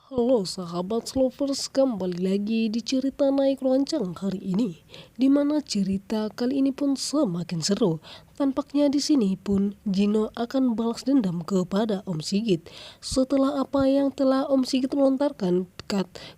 Halo sahabat Slovers, kembali lagi di cerita naik lonceng hari ini, di mana cerita kali ini pun semakin seru. Tampaknya di sini pun Gino akan balas dendam kepada Om Sigit setelah apa yang telah Om Sigit lontarkan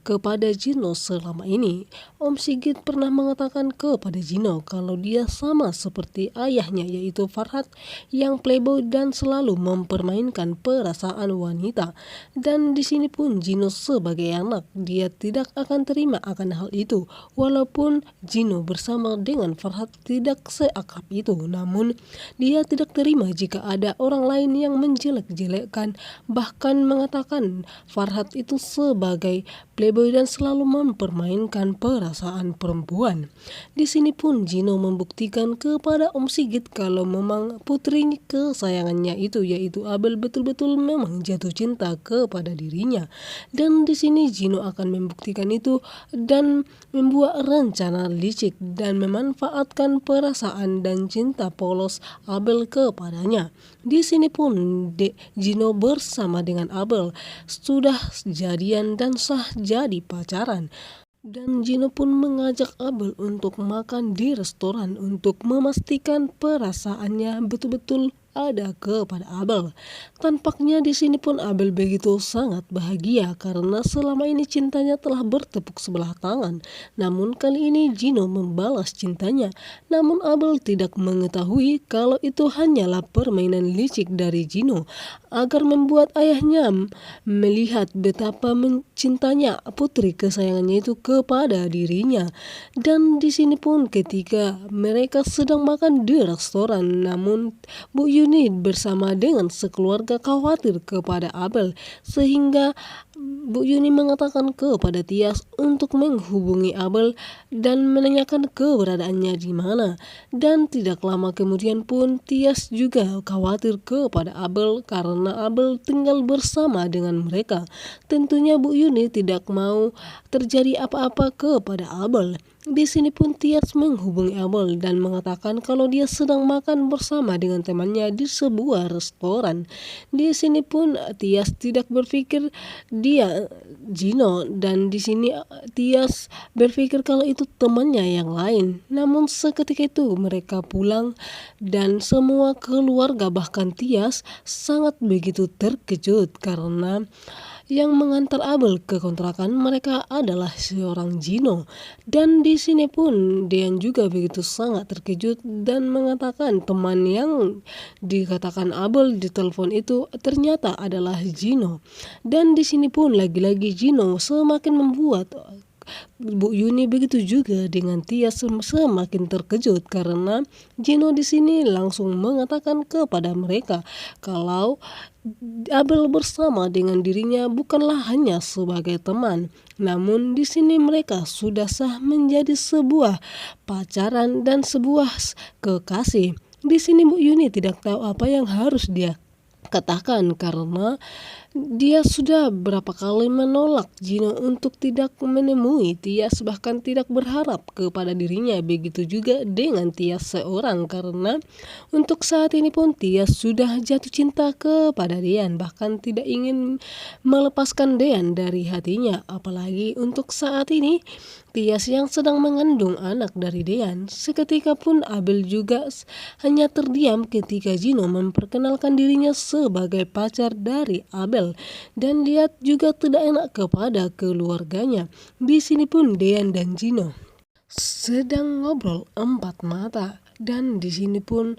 kepada Gino selama ini. Om Sigit pernah mengatakan kepada Gino kalau dia sama seperti ayahnya, yaitu Farhat, yang playboy dan selalu mempermainkan perasaan wanita. Dan di sini pun Gino sebagai anak, dia tidak akan terima akan hal itu. Walaupun Gino bersama dengan Farhat tidak seakrab itu, namun dia tidak terima jika ada orang lain yang menjelek-jelekkan, bahkan mengatakan Farhat itu sebagai playboy dan selalu mempermainkan perasaan perempuan. Di sini pun Gino membuktikan kepada Om Sigit kalau memang putri kesayangannya itu, yaitu Abel, betul-betul memang jatuh cinta kepada dirinya. Dan di sini Gino akan membuktikan itu dan membuat rencana licik dan memanfaatkan perasaan dan cinta polos Abel kepadanya. Di sini pun Gino bersama dengan Abel sudah jadian dan sah jadi pacaran. Dan Gino pun mengajak Abel untuk makan di restoran untuk memastikan perasaannya betul-betul ada kepada Abel. Tampaknya di sini pun Abel begitu sangat bahagia karena selama ini cintanya telah bertepuk sebelah tangan. Namun kali ini Gino membalas cintanya. Namun Abel tidak mengetahui kalau itu hanyalah permainan licik dari Gino agar membuat ayahnya melihat betapa mencintanya putri kesayangannya itu kepada dirinya. Dan di sini pun ketika mereka sedang makan di restoran, namun Bu Yuni bersama dengan sekeluarga khawatir kepada Abel, sehingga Bu Yuni mengatakan kepada Tias untuk menghubungi Abel dan menanyakan keberadaannya di mana. Dan tidak lama kemudian pun Tias juga khawatir kepada Abel karena Abel tinggal bersama dengan mereka. Tentunya Bu Yuni tidak mau terjadi apa-apa kepada Abel. Di sini pun Tias menghubungi Abel dan mengatakan kalau dia sedang makan bersama dengan temannya di sebuah restoran. Di sini pun Tias tidak berpikir dia Gino, dan di sini Tias berpikir kalau itu temannya yang lain. Namun seketika itu mereka pulang dan semua keluarga bahkan Tias sangat begitu terkejut karena yang mengantar Abel ke kontrakan mereka adalah seorang Gino. Dan di sini pun Dean juga begitu sangat terkejut dan mengatakan teman yang dikatakan Abel di telepon itu ternyata adalah Gino. Dan di sini pun lagi-lagi Gino semakin membuat Bu Yuni begitu juga dengan Tias semakin terkejut karena Gino di sini langsung mengatakan kepada mereka kalau Abel bersama dengan dirinya bukanlah hanya sebagai teman, namun di sini mereka sudah sah menjadi sebuah pacaran dan sebuah kekasih. Di sini Bu Yuni tidak tahu apa yang harus dia katakan karena dia sudah berapa kali menolak Gino untuk tidak menemui Tias, bahkan tidak berharap kepada dirinya. Begitu juga dengan Tias seorang karena untuk saat ini pun Tias sudah jatuh cinta kepada Dean, bahkan tidak ingin melepaskan Dean dari hatinya. Apalagi untuk saat ini Tias yang sedang mengandung anak dari Dean. Seketika pun Abel juga hanya terdiam ketika Gino memperkenalkan dirinya sebagai pacar dari Abel, dan dia juga tidak enak kepada keluarganya. Di sini pun Dean dan Gino sedang ngobrol empat mata, dan di sini pun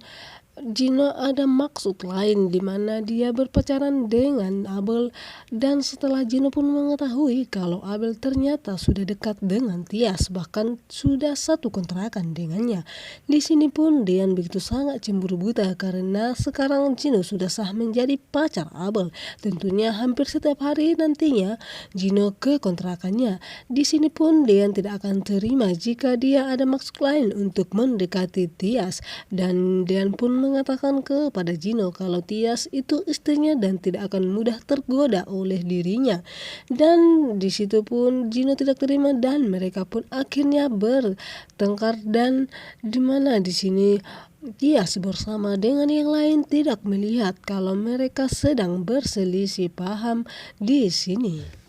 Gino ada maksud lain di mana dia berpacaran dengan Abel. Dan setelah Gino pun mengetahui kalau Abel ternyata sudah dekat dengan Tias, bahkan sudah satu kontrakan dengannya. Di sini pun Dean begitu sangat cemburu buta karena sekarang Gino sudah sah menjadi pacar Abel. Tentunya hampir setiap hari nantinya Gino ke kontrakannya. Di sini pun Dean tidak akan terima jika dia ada maksud lain untuk mendekati Tias, dan Dean pun mengatakan kepada Gino kalau Tias itu istrinya dan tidak akan mudah tergoda oleh dirinya. Dan di situ pun Gino tidak terima dan mereka pun akhirnya bertengkar, dan di mana di sini Tias bersama dengan yang lain tidak melihat kalau mereka sedang berselisih paham di sini.